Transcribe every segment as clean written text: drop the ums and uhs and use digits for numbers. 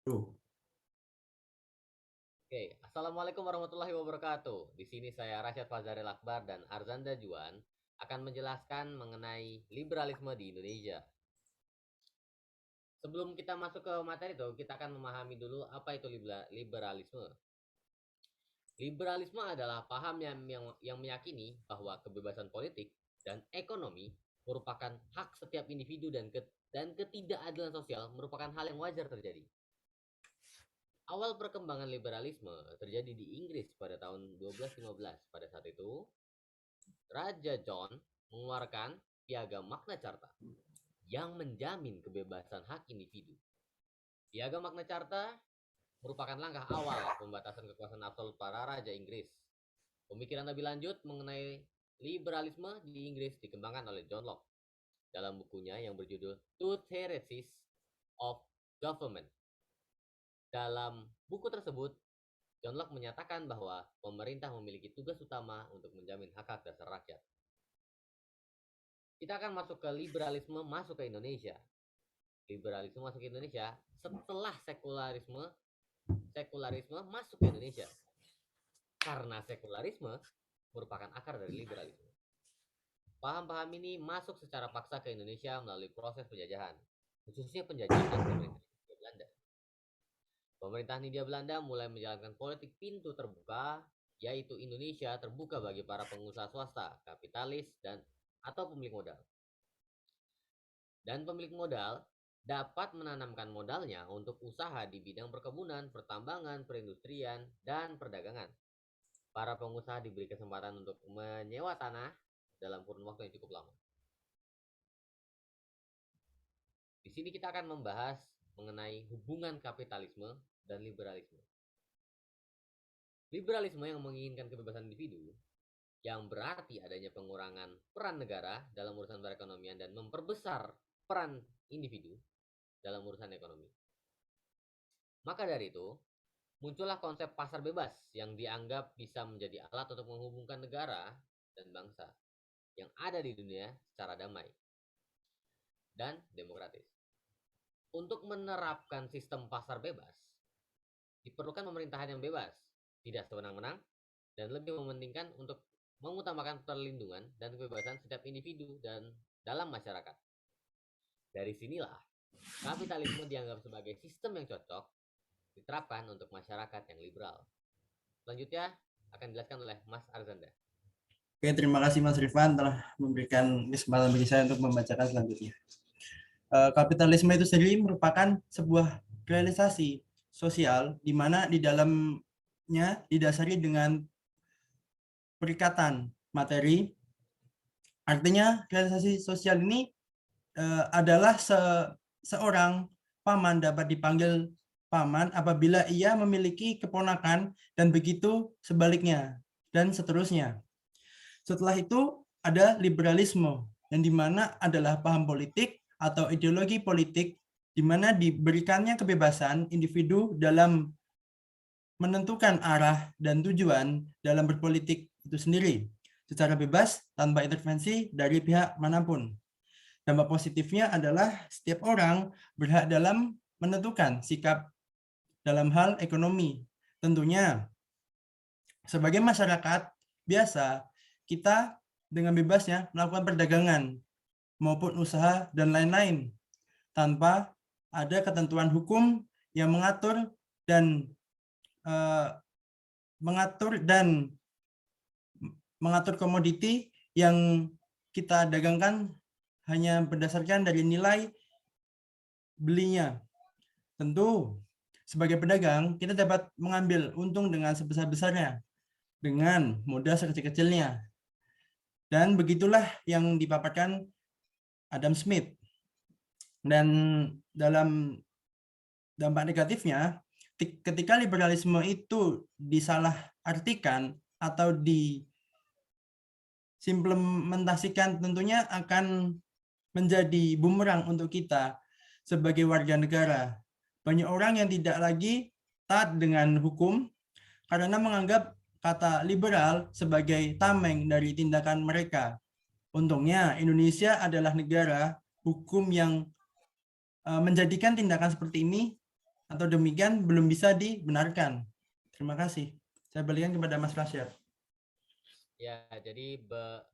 Tuh. Oke, Assalamualaikum warahmatullahi wabarakatuh. Di sini saya Rasyad Fazaril Akbar dan Arzanda Juan akan menjelaskan mengenai liberalisme di Indonesia. Sebelum kita masuk ke materi itu, kita akan memahami dulu apa itu liberalisme. Liberalisme adalah paham yang meyakini bahwa kebebasan politik dan ekonomi merupakan hak setiap individu dan ketidakadilan sosial merupakan hal yang wajar terjadi. Awal perkembangan liberalisme terjadi di Inggris pada tahun 1215. Pada saat itu, Raja John mengeluarkan Piagam Magna Carta yang menjamin kebebasan hak individu. Piagam Magna Carta merupakan langkah awal pembatasan kekuasaan absolut para raja Inggris. Pemikiran lebih lanjut mengenai liberalisme di Inggris dikembangkan oleh John Locke dalam bukunya yang berjudul Two Theories of Government. Dalam buku tersebut, John Locke menyatakan bahwa pemerintah memiliki tugas utama untuk menjamin hak-hak dasar rakyat. Kita akan masuk ke liberalisme masuk ke Indonesia. Liberalisme masuk ke Indonesia setelah sekularisme masuk ke Indonesia. Karena sekularisme merupakan akar dari liberalisme. Paham-paham ini masuk secara paksa ke Indonesia melalui proses penjajahan, khususnya penjajahan pemerintah Hindia Belanda. Pemerintahan Hindia Belanda mulai menjalankan politik pintu terbuka, yaitu Indonesia terbuka bagi para pengusaha swasta, kapitalis, dan atau pemilik modal. Dan pemilik modal dapat menanamkan modalnya untuk usaha di bidang perkebunan, pertambangan, perindustrian, dan perdagangan. Para pengusaha diberi kesempatan untuk menyewa tanah dalam kurun waktu yang cukup lama. Di sini kita akan membahas mengenai hubungan kapitalisme dan liberalisme. Liberalisme yang menginginkan kebebasan individu, yang berarti adanya pengurangan peran negara dalam urusan perekonomian dan memperbesar peran individu dalam urusan ekonomi. Maka dari itu, muncullah konsep pasar bebas yang dianggap bisa menjadi alat untuk menghubungkan negara dan bangsa yang ada di dunia secara damai dan demokratis. Untuk menerapkan sistem pasar bebas, diperlukan pemerintahan yang bebas, tidak sewenang-wenang, dan lebih mementingkan untuk mengutamakan perlindungan dan kebebasan setiap individu dan dalam masyarakat. Dari sinilah, kapitalisme dianggap sebagai sistem yang cocok diterapkan untuk masyarakat yang liberal. Selanjutnya akan dijelaskan oleh Mas Arzanda. Oke, terima kasih Mas Rifan telah memberikan kesempatan bagi saya untuk membacakan selanjutnya. Kapitalisme itu sendiri merupakan sebuah realisasi sosial di mana di dalamnya didasari dengan perikatan materi. Artinya realisasi sosial ini adalah seorang paman dapat dipanggil paman apabila ia memiliki keponakan dan begitu sebaliknya dan seterusnya. Setelah itu ada liberalisme yang dimana adalah paham politik atau ideologi politik di mana diberikannya kebebasan individu dalam menentukan arah dan tujuan dalam berpolitik itu sendiri secara bebas tanpa intervensi dari pihak manapun. Dampak positifnya adalah setiap orang berhak dalam menentukan sikap dalam hal ekonomi. Tentunya sebagai masyarakat biasa, kita dengan bebasnya melakukan perdagangan maupun usaha dan lain-lain tanpa ada ketentuan hukum yang dan eh, mengatur dan mengatur komoditi yang kita dagangkan hanya berdasarkan dari nilai belinya. Tentu sebagai pedagang kita dapat mengambil untung dengan sebesar-besarnya dengan modal sekecil-kecilnya. Dan begitulah yang dipaparkan Adam Smith. Dan dalam dampak negatifnya, ketika liberalisme itu disalahartikan atau disimplementasikan, tentunya akan menjadi bumerang untuk kita sebagai warga negara. Banyak orang yang tidak lagi taat dengan hukum karena menganggap kata liberal sebagai tameng dari tindakan mereka. Untungnya Indonesia adalah negara hukum yang menjadikan tindakan seperti ini atau demikian belum bisa dibenarkan. Terima kasih. Saya berikan kepada Mas Rasyad. Ya, jadi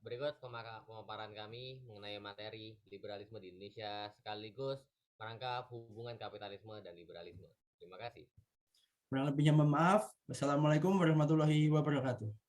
berikut pemaparan kami mengenai materi liberalisme di Indonesia sekaligus merangkap hubungan kapitalisme dan liberalisme. Terima kasih. Kurang lebihnya mohon maaf. Wassalamualaikum warahmatullahi wabarakatuh.